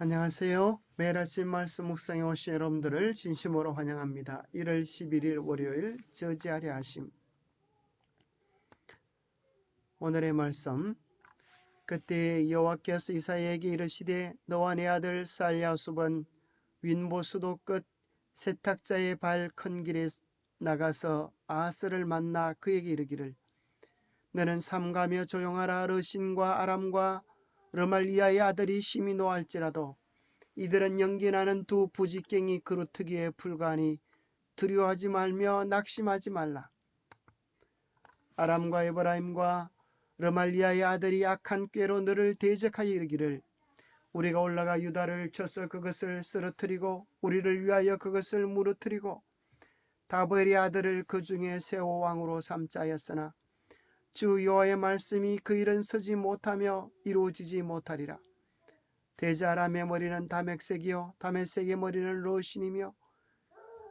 안녕하세요. 매일 아침 말씀 묵상에 오신 여러분들을 진심으로 환영합니다. 1월 11일 월요일 저지하려 하심. 오늘의 말씀. 그때 여호와께서 이사야에게 이르시되 너와 내 아들 쌀야수번 윈보수도 끝 세탁자의 발 큰 길에 나가서 아하스를 만나 그에게 이르기를 너는 삼가며 조용하라. 르신과 아람과 르말리아의 아들이 심히 노할지라도 이들은 연기나는 두 부지깽이 그루터기에 불과하니 두려워하지 말며 낙심하지 말라. 아람과 에브라임과 르말리아의 아들이 악한 꾀로 너를 대적하여 이르기를 우리가 올라가 유다를 쳐서 그것을 쓰러뜨리고 우리를 위하여 그것을 무너뜨리고 다보엘의 아들을 그 중에 세워 왕으로 삼자 하였으나 주 여호와의 말씀이 그 일은 서지 못하며 이루어지지 못하리라. 대자 아람의 머리는 다맥색이요 다메섹의 머리는 르신이며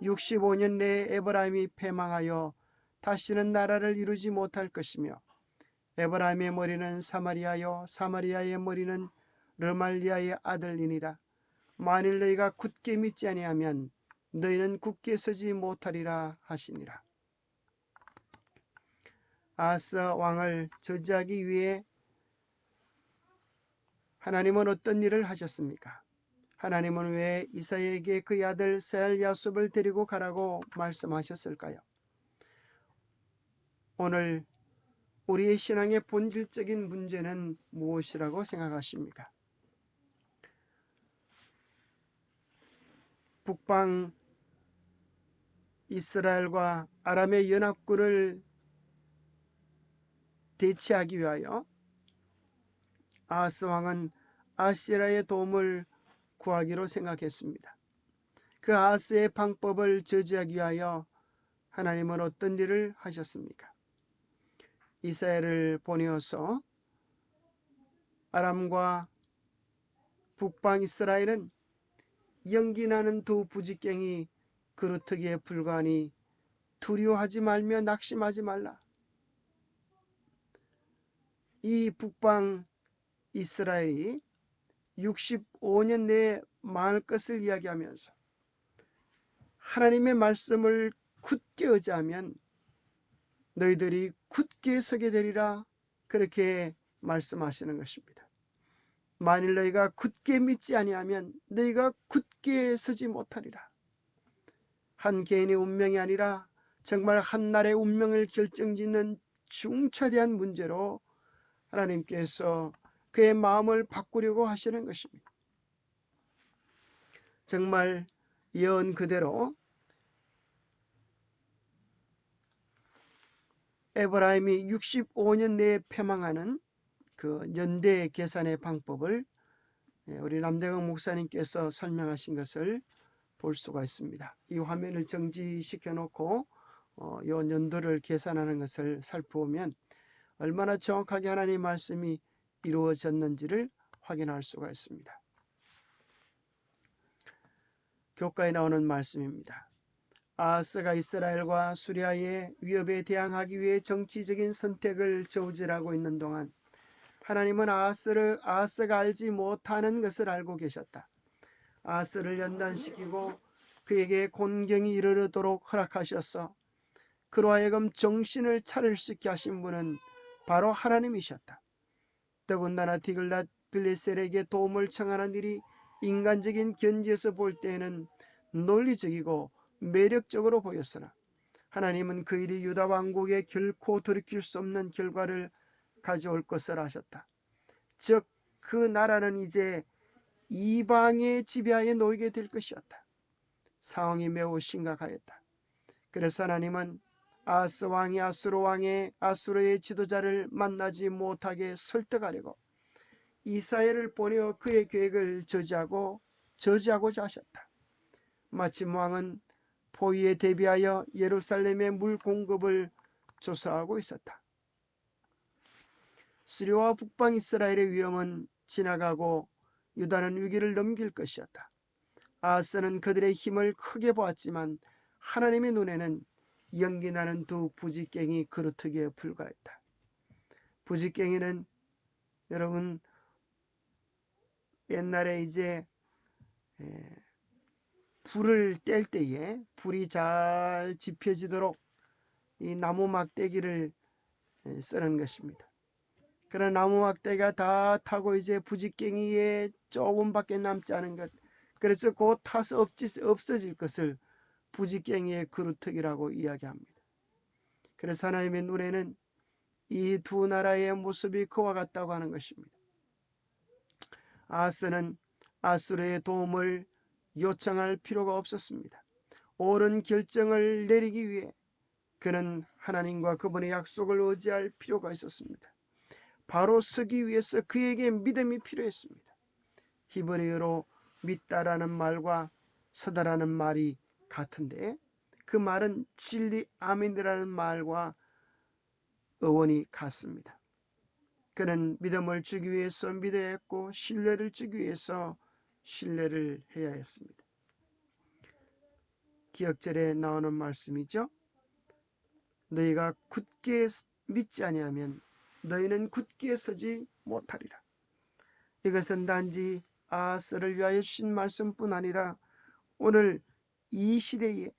65년 내에 에브라임이 패망하여 다시는 나라를 이루지 못할 것이며 에브라임의 머리는 사마리아요 사마리아의 머리는 르말리아의 아들이니라. 만일 너희가 굳게 믿지 아니하면 너희는 굳게 서지 못하리라 하시니라. 아하스 왕을 저지하기 위해 하나님은 어떤 일을 하셨습니까? 하나님은 왜 이사야에게 그의 아들 셀야숲을 데리고 가라고 말씀하셨을까요? 오늘 우리의 신앙의 본질적인 문제는 무엇이라고 생각하십니까? 북방 이스라엘과 아람의 연합군을 대치하기 위하여 아하스 왕은 아시라의 도움을 구하기로 생각했습니다. 그 아하스의 방법을 저지하기 위하여 하나님은 어떤 일을 하셨습니까? 이사야를 보내어서 아람과 북방 이스라엘은 연기나는 두 부지깽이 그루터기에 불과하니 두려워하지 말며 낙심하지 말라. 이 북방 이스라엘이 65년 내에 망할 것을 이야기하면서 하나님의 말씀을 굳게 의지하면 너희들이 굳게 서게 되리라 그렇게 말씀하시는 것입니다. 만일 너희가 굳게 믿지 아니하면 너희가 굳게 서지 못하리라. 한 개인의 운명이 아니라 정말 한 나라의 운명을 결정짓는 중차대한 문제로 하나님께서 그의 마음을 바꾸려고 하시는 것입니다. 정말 예언 그대로 에브라임이 65년 내에 패망하는 그 연대 계산의 방법을 우리 남대강 목사님께서 설명하신 것을 볼 수가 있습니다. 이 화면을 정지시켜 놓고 이 연도를 계산하는 것을 살펴보면 얼마나 정확하게 하나님의 말씀이 이루어졌는지를 확인할 수가 있습니다. 교과에 나오는 말씀입니다. 아하스가 이스라엘과 수리아의 위협에 대항하기 위해 정치적인 선택을 저지하고 있는 동안 하나님은 아하스가 알지 못하는 것을 알고 계셨다. 아하스를 연단시키고 그에게 곤경이 이르도록 허락하셔서 그로 하여금 정신을 차릴 수 있게 하신 분은 바로 하나님이셨다. 더군다나 디글랏 빌레셀에게 도움을 청하는 일이 인간적인 견지에서 볼 때에는 논리적이고 매력적으로 보였으나 하나님은 그 일이 유다 왕국에 결코 돌이킬 수 없는 결과를 가져올 것을 아셨다. 즉 그 나라는 이제 이방의 지배하에 놓이게 될 것이었다. 상황이 매우 심각하였다. 그래서 하나님은 아하스 왕이 아수르의 지도자를 만나지 못하게 설득하려고 이사야를 보내어 그의 계획을 저지하고자 하셨다. 마침 왕은 포위에 대비하여 예루살렘의 물 공급을 조사하고 있었다. 시리아와 북방 이스라엘의 위험은 지나가고 유다는 위기를 넘길 것이었다. 아하스는 그들의 힘을 크게 보았지만 하나님의 눈에는 연기나는 두 부지깽이 그루터기에 불과했다. 부지깽이는 여러분 옛날에 이제 불을 뗄 때에 불이 잘 지펴지도록 이 나무 막대기를 쓰는 것입니다. 그런 나무 막대기가 다 타고 이제 부직갱이에 조금밖에 남지 않은 것, 그래서 곧 타서 없어질 것을 부직갱이의 그루터기라고 이야기합니다. 그래서 하나님의 눈에는 이 두 나라의 모습이 그와 같다고 하는 것입니다. 아하스는 아수르의 도움을 요청할 필요가 없었습니다. 옳은 결정을 내리기 위해 그는 하나님과 그분의 약속을 의지할 필요가 있었습니다. 바로 서기 위해서 그에게 믿음이 필요했습니다. 히브리어로 믿다라는 말과 서다라는 말이 같은데 그 말은 진리 아멘이라는 말과 어원이 같습니다. 그는 믿음을 주기 위해서 믿어야 했고 신뢰를 주기 위해서 신뢰를 해야 했습니다. 기억절에 나오는 말씀이죠. 너희가 굳게 믿지 아니하면 너희는 굳게 서지 못하리라. 이것은 단지 아하스를 위하여 주신 말씀뿐 아니라 오늘 이 시대에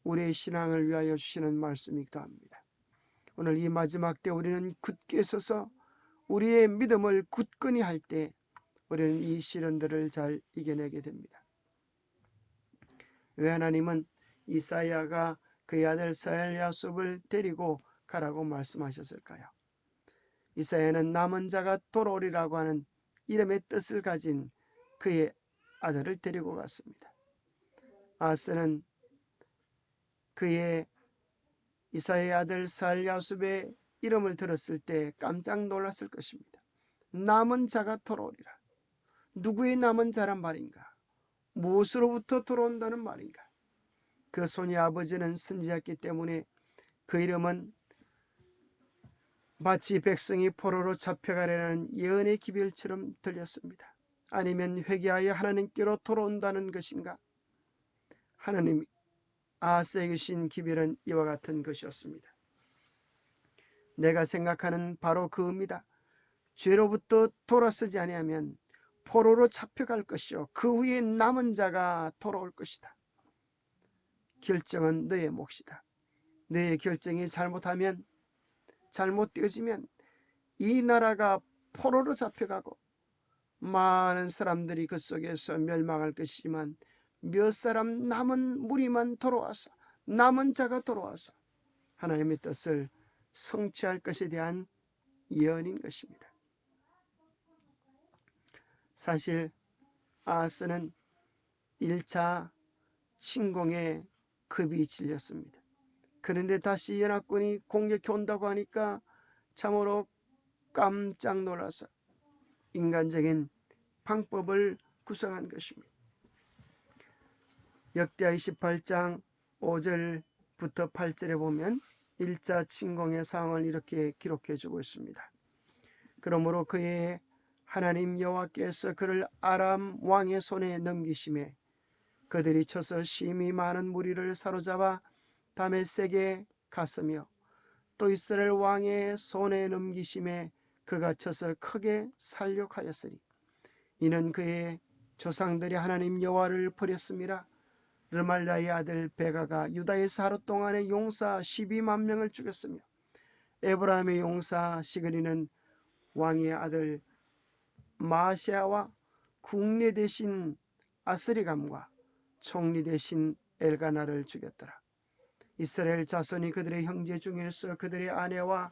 우리의 신앙을 위하여 주시는 말씀이기도 합니다. 오늘 이 마지막 때 우리는 굳게 서서 우리의 믿음을 굳건히 할 때 우리는 이 시련들을 잘 이겨내게 됩니다. 왜 하나님은 이사야가 그의 아들 스알랴숲을 데리고 가라고 말씀하셨을까요? 이사야는 남은 자가 돌아오리라고 하는 이름의 뜻을 가진 그의 아들을 데리고 갔습니다. 아하스는 그의 이사야의 아들 스알랴숲의 이름을 들었을 때 깜짝 놀랐을 것입니다. 남은 자가 돌아오리라. 누구의 남은 자란 말인가? 무엇으로부터 돌아온다는 말인가? 그 손이 아버지는 선지자였기 때문에 그 이름은 마치 백성이 포로로 잡혀가려는 예언의 기별처럼 들렸습니다. 아니면 회개하여 하나님께로 돌아온다는 것인가? 하나님이 아하스에게 주신 기별은 이와 같은 것이었습니다. 내가 생각하는 바로 그 의미다. 죄로부터 돌아서지 아니하면 포로로 잡혀갈 것이요 그 후에 남은 자가 돌아올 것이다. 결정은 너의 몫이다. 너의 결정이 잘못되어지면 이 나라가 포로로 잡혀가고 많은 사람들이 그 속에서 멸망할 것이지만 몇 사람 남은 무리만 돌아와서 남은 자가 돌아와서 하나님의 뜻을 성취할 것에 대한 예언인 것입니다. 사실 아하스는 1차 침공에 급이 질렸습니다. 그런데 다시 연합군이 공격해 온다고 하니까 참으로 깜짝 놀라서 인간적인 방법을 구성한 것입니다. 역대하 28장 5절부터 8절에 보면 1차 침공의 상황을 이렇게 기록해 주고 있습니다. 그러므로 그의 하나님 여호와께서 그를 아람 왕의 손에 넘기심에 그들이 쳐서 심히 많은 무리를 사로잡아 다메섹에 갔으며 또 이스라엘 왕의 손에 넘기심에 그가 쳐서 크게 살육하였으니 이는 그의 조상들이 하나님 여호와를 버렸음이라. 르말랴의 아들 베가가 유다에서 하루 동안에 용사 12만 명을 죽였으며 에브라임의 용사 시그리는 왕의 아들 마시아와 국내 대신 아스리감과 총리 대신 엘가나를 죽였더라. 이스라엘 자손이 그들의 형제 중에서 그들의 아내와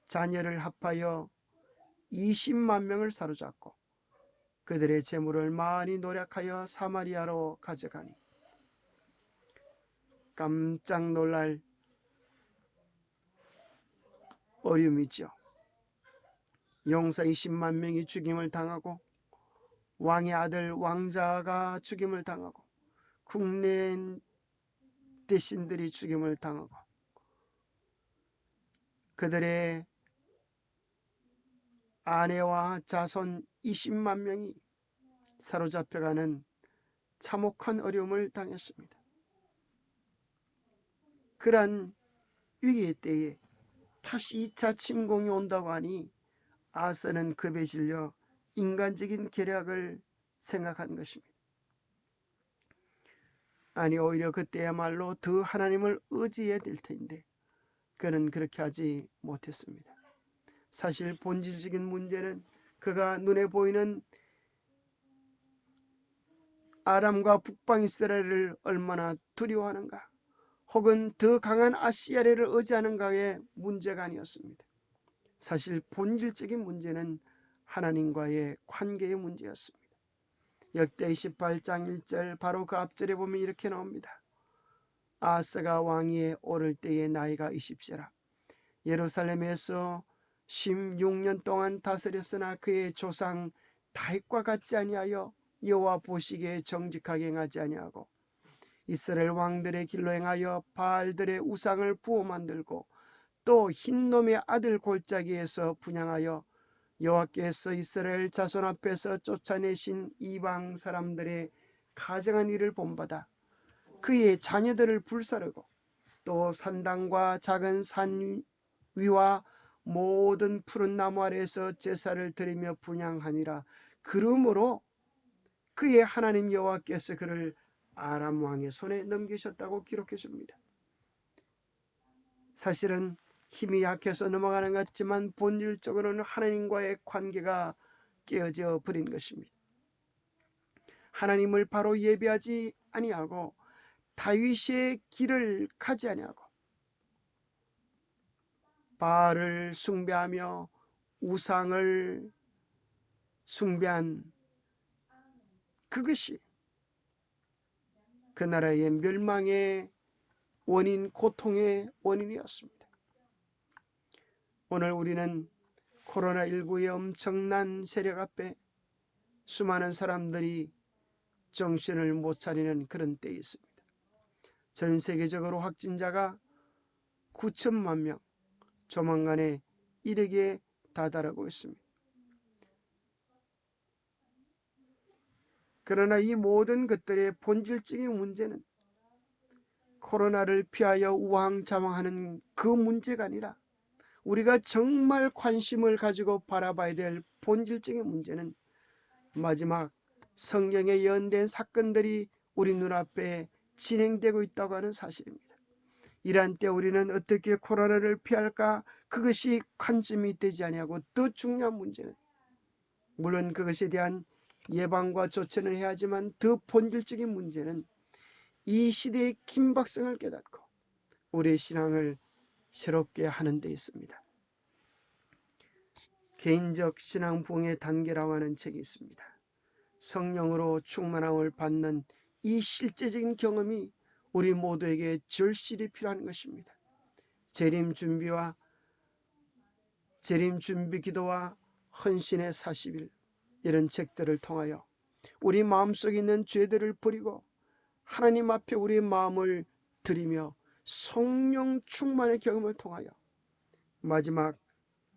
자녀를 합하여 20만 명을 사로잡고 그들의 재물을 많이 노력하여 사마리아로 가져가니 깜짝 놀랄 어려움이죠. 용사 20만 명이 죽임을 당하고 왕의 아들 왕자가 죽임을 당하고 국내 대신들이 죽임을 당하고 그들의 아내와 자손 20만 명이 사로잡혀가는 참혹한 어려움을 당했습니다. 그러한 위기의 때에 다시 2차 침공이 온다고 하니 아하스는 급에 질려 인간적인 계략을 생각한 것입니다. 아니 오히려 그때야말로 더 하나님을 의지해야 될 텐데 그는 그렇게 하지 못했습니다. 사실 본질적인 문제는 그가 눈에 보이는 아람과 북방 이스라엘을 얼마나 두려워하는가, 혹은 더 강한 아시아를 의지하는가의 문제가 아니었습니다. 사실 본질적인 문제는 하나님과의 관계의 문제였습니다. 역대 28장 1절 바로 그 앞절에 보면 이렇게 나옵니다. 아하스가 왕위에 오를 때의 나이가 20세라. 예루살렘에서 16년 동안 다스렸으나 그의 조상 다윗과 같지 아니하여 여호와 보시기에 정직하게 행하지 아니하고 이스라엘 왕들의 길로 행하여 바알들의 우상을 부어 만들고 또 흰놈의 아들 골짜기에서 분향하여 여호와께서 이스라엘 자손 앞에서 쫓아내신 이방 사람들의 가증한 일을 본받아 그의 자녀들을 불사르고 또 산당과 작은 산 위와 모든 푸른 나무 아래에서 제사를 드리며 분향하니라. 그러므로 그의 하나님 여호와께서 그를 아람 왕의 손에 넘기셨다고 기록해 줍니다. 사실은 힘이 약해서 넘어가는 것 같지만 본질적으로는 하나님과의 관계가 깨어져 버린 것입니다. 하나님을 바로 예배하지 아니하고 다윗의 길을 가지 아니하고 바알을 숭배하며 우상을 숭배한 그것이 그 나라의 멸망의 원인, 고통의 원인이었습니다. 오늘 우리는 코로나19의 엄청난 세력 앞에 수많은 사람들이 정신을 못 차리는 그런 때에 있습니다. 전 세계적으로 확진자가 9천만 명, 조만간에 1억에 다다르고 있습니다. 그러나 이 모든 것들의 본질적인 문제는 코로나를 피하여 우왕좌왕하는 그 문제가 아니라 우리가 정말 관심을 가지고 바라봐야 될 본질적인 문제는 마지막 성경에 예언된 사건들이 우리 눈앞에 진행되고 있다고 하는 사실입니다. 이러한 때 우리는 어떻게 코로나를 피할까? 그것이 관점이 되지 아니하고 더 중요한 문제는, 물론 그것에 대한 예방과 조처는 해야 하지만 더 본질적인 문제는 이 시대의 긴박성을 깨닫고 우리의 신앙을 새롭게 하는 데 있습니다. 개인적 신앙 부흥의 단계라고 하는 책이 있습니다. 성령으로 충만함을 받는 이 실제적인 경험이 우리 모두에게 절실히 필요한 것입니다. 재림 준비 기도와 헌신의 40일, 이런 책들을 통하여 우리 마음속에 있는 죄들을 버리고 하나님 앞에 우리의 마음을 드리며 성령 충만의 경험을 통하여 마지막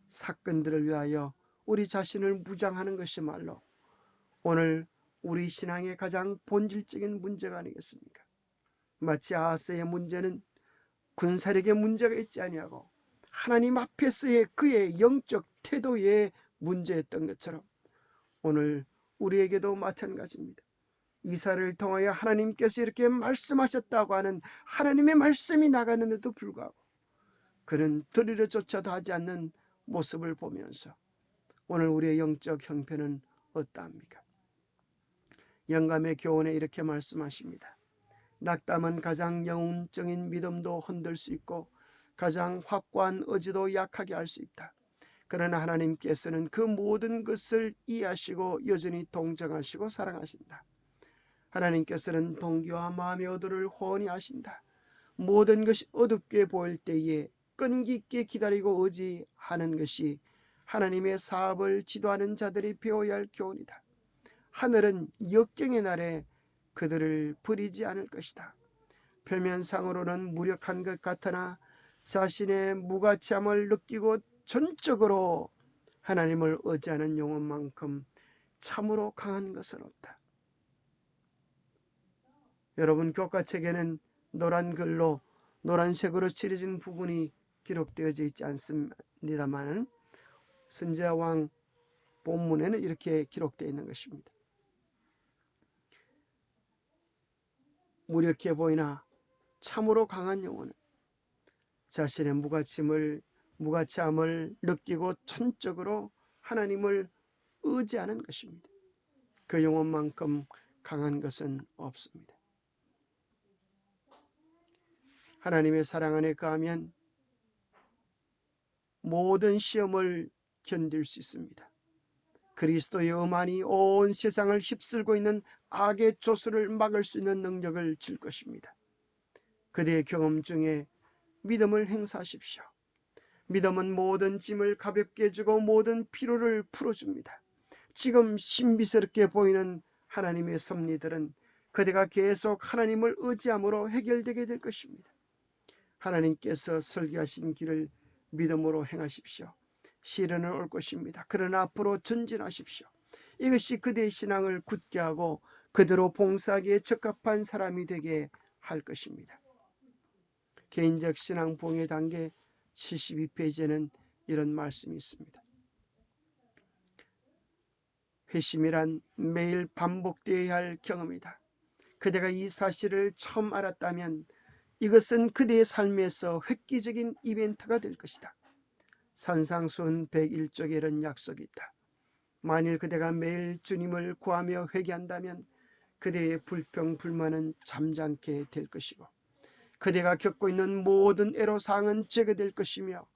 사건들을 위하여 우리 자신을 무장하는 것이말로 오늘 우리 신앙의 가장 본질적인 문제가 아니겠습니까? 마치 아하스의 문제는 군사력의 문제가 있지 아니하고 하나님 앞에서의 그의 영적 태도의 문제였던 것처럼 오늘 우리에게도 마찬가지입니다. 이사를 통하여 하나님께서 이렇게 말씀하셨다고 하는 하나님의 말씀이 나가는데도 불구하고 그는 들으려조차도 하지 않는 모습을 보면서 오늘 우리의 영적 형편은 어떠합니까? 영감의 교훈에 이렇게 말씀하십니다. 낙담은 가장 영웅적인 믿음도 흔들 수 있고 가장 확고한 의지도 약하게 할 수 있다. 그러나 하나님께서는 그 모든 것을 이해하시고 여전히 동정하시고 사랑하신다. 하나님께서는 동기와 마음의 어두를 훤히 아신다. 모든 것이 어둡게 보일 때에 끈기 있게 기다리고 의지하는 것이 하나님의 사업을 지도하는 자들이 배워야 할 교훈이다. 하늘은 역경의 날에 그들을 버리지 않을 것이다. 표면상으로는 무력한 것 같으나 자신의 무가치함을 느끼고 전적으로 하나님을 의지하는 영혼만큼 참으로 강한 것은 없다. 여러분, 교과책에는 노란색으로 칠해진 부분이 기록되어져 있지 않습니다만 선지자왕 본문에는 이렇게 기록되어 있는 것입니다. 무력해 보이나 참으로 강한 영혼은 자신의 무가치함을 느끼고 전적으로 하나님을 의지하는 것입니다. 그 영혼만큼 강한 것은 없습니다. 하나님의 사랑 안에 거하면 모든 시험을 견딜 수 있습니다. 그리스도의 음안이 온 세상을 휩쓸고 있는 악의 조수를 막을 수 있는 능력을 줄 것입니다. 그대의 경험 중에 믿음을 행사하십시오. 믿음은 모든 짐을 가볍게 해주고 모든 피로를 풀어줍니다. 지금 신비스럽게 보이는 하나님의 섭리들은 그대가 계속 하나님을 의지함으로 해결되게 될 것입니다. 하나님께서 설계하신 길을 믿음으로 행하십시오. 시련은 올 것입니다. 그러나 앞으로 전진하십시오. 이것이 그대의 신앙을 굳게 하고 그대로 봉사하기에 적합한 사람이 되게 할 것입니다. 개인적 신앙 봉의 단계 72페이지에는 이런 말씀이 있습니다. 회심이란 매일 반복되어야 할 경험이다. 그대가 이 사실을 처음 알았다면 이것은 그대의 삶에서 획기적인 이벤트가 될 것이다. 산상수훈 101쪽에 이런 약속이 있다. 만일 그대가 매일 주님을 구하며 회개한다면 그대의 불평, 불만은 잠잠게 될 것이고 그대가 겪고 있는 모든 애로사항은 제거될 것이며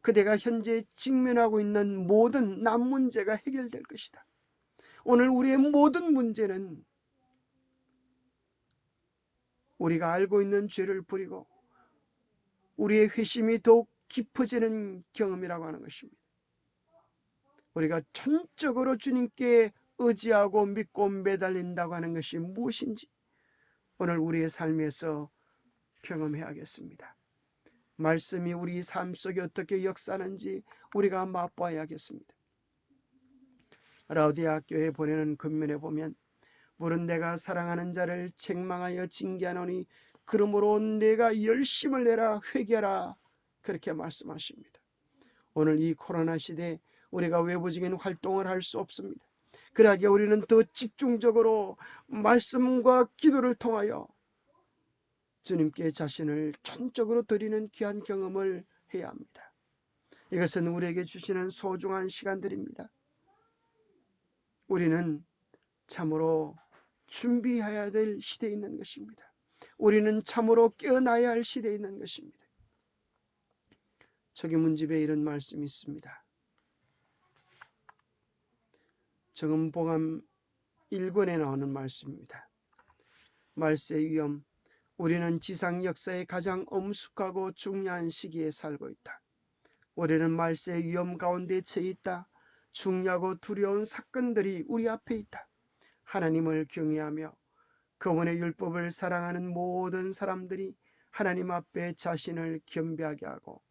그대가 현재 직면하고 있는 모든 남 문제가 해결될 것이다. 오늘 우리의 모든 문제는 우리가 알고 있는 죄를 버리고 우리의 회심이 더욱 깊어지는 경험이라고 하는 것입니다. 우리가 전적으로 주님께 의지하고 믿고 매달린다고 하는 것이 무엇인지 오늘 우리의 삶에서 경험해야겠습니다. 말씀이 우리 삶 속에 어떻게 역사하는지 우리가 맛봐야겠습니다. 라우디아 교회에 보내는 금면에 보면 물은 내가 사랑하는 자를 책망하여 징계하노니 그러므로 내가 열심을 내라 회개하라 그렇게 말씀하십니다. 오늘 이 코로나 시대에 우리가 외부적인 활동을 할 수 없습니다. 그러기에 우리는 더 집중적으로 말씀과 기도를 통하여 주님께 자신을 전적으로 드리는 귀한 경험을 해야 합니다. 이것은 우리에게 주시는 소중한 시간들입니다. 우리는 참으로 준비해야 될 시대에 있는 것입니다. 우리는 참으로 깨어나야 할 시대에 있는 것입니다. 초기문집에 이런 말씀이 있습니다. 정음복음 1권에 나오는 말씀입니다. 말세의 위험, 우리는 지상 역사의 가장 엄숙하고 중요한 시기에 살고 있다. 우리는 말세의 위험 가운데 처해 있다. 중요하고 두려운 사건들이 우리 앞에 있다. 하나님을 경외하며 그분의 율법을 사랑하는 모든 사람들이 하나님 앞에 자신을 겸비하게 하고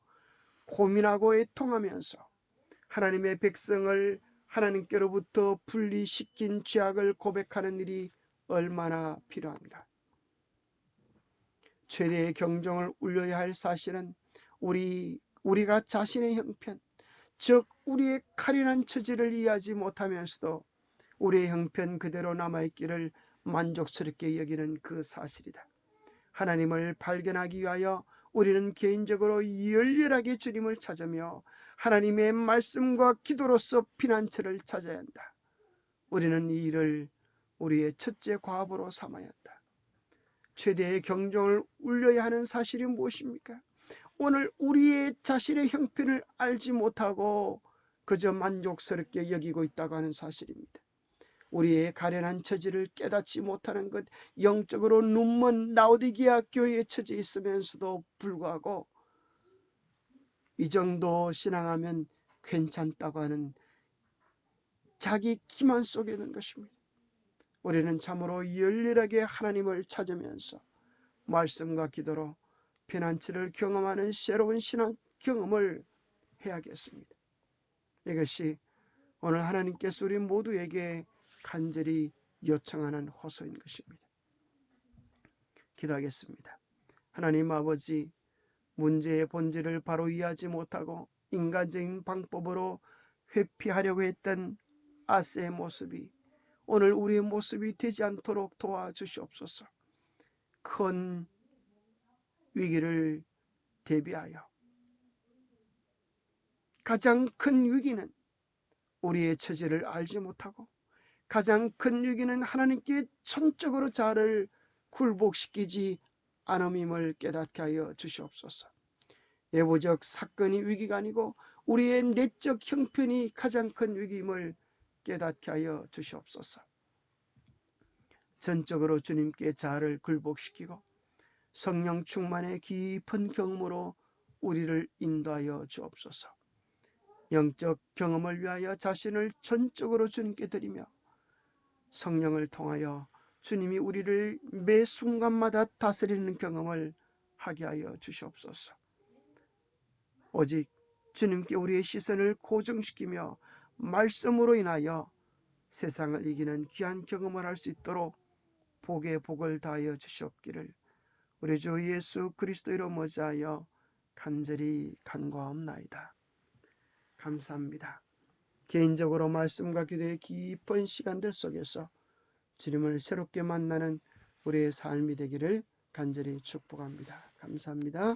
고민하고 애통하면서 하나님의 백성을 하나님께로부터 분리시킨 죄악을 고백하는 일이 얼마나 필요한가. 최대의 경종을 울려야 할 사실은 우리가 자신의 형편, 즉 우리의 칼이난 처지를 이해하지 못하면서도 우리의 형편 그대로 남아있기를 만족스럽게 여기는 그 사실이다. 하나님을 발견하기 위하여 우리는 개인적으로 열렬하게 주님을 찾으며 하나님의 말씀과 기도로서 피난처를 찾아야 한다. 우리는 이 일을 우리의 첫째 과업으로 삼아야 한다. 최대의 경종을 울려야 하는 사실이 무엇입니까? 오늘 우리의 자신의 형편을 알지 못하고 그저 만족스럽게 여기고 있다고 하는 사실입니다. 우리의 가련한 처지를 깨닫지 못하는 것, 영적으로 눈먼 라오디게아 교회에 처져 있으면서도 불구하고 이 정도 신앙하면 괜찮다고 하는 자기 기만 속에 있는 것입니다. 우리는 참으로 열렬하게 하나님을 찾으면서 말씀과 기도로 피난처를 경험하는 새로운 신앙 경험을 해야겠습니다. 이것이 오늘 하나님께서 우리 모두에게 간절히 요청하는 호소인 것입니다. 기도하겠습니다. 하나님 아버지, 문제의 본질을 바로 이해하지 못하고 인간적인 방법으로 회피하려고 했던 아세의 모습이 오늘 우리의 모습이 되지 않도록 도와주시옵소서. 큰 위기를 대비하여 가장 큰 위기는 우리의 처지를 알지 못하고 가장 큰 위기는 하나님께 전적으로 자아를 굴복시키지 않음임을 깨닫게 하여 주시옵소서. 예보적 사건이 위기가 아니고 우리의 내적 형편이 가장 큰 위기임을 깨닫게 하여 주시옵소서. 전적으로 주님께 자아를 굴복시키고 성령 충만의 깊은 경험으로 우리를 인도하여 주옵소서. 영적 경험을 위하여 자신을 전적으로 주님께 드리며 성령을 통하여 주님이 우리를 매 순간마다 다스리는 경험을 하게 하여 주시옵소서. 오직 주님께 우리의 시선을 고정시키며 말씀으로 인하여 세상을 이기는 귀한 경험을 할 수 있도록 복의 복을 다하여 주시옵기를 우리 주 예수 그리스도 이름 의지하여 간절히 간구하옵나이다. 감사합니다. 개인적으로 말씀과 기도의 깊은 시간들 속에서 주님을 새롭게 만나는 우리의 삶이 되기를 간절히 축복합니다. 감사합니다.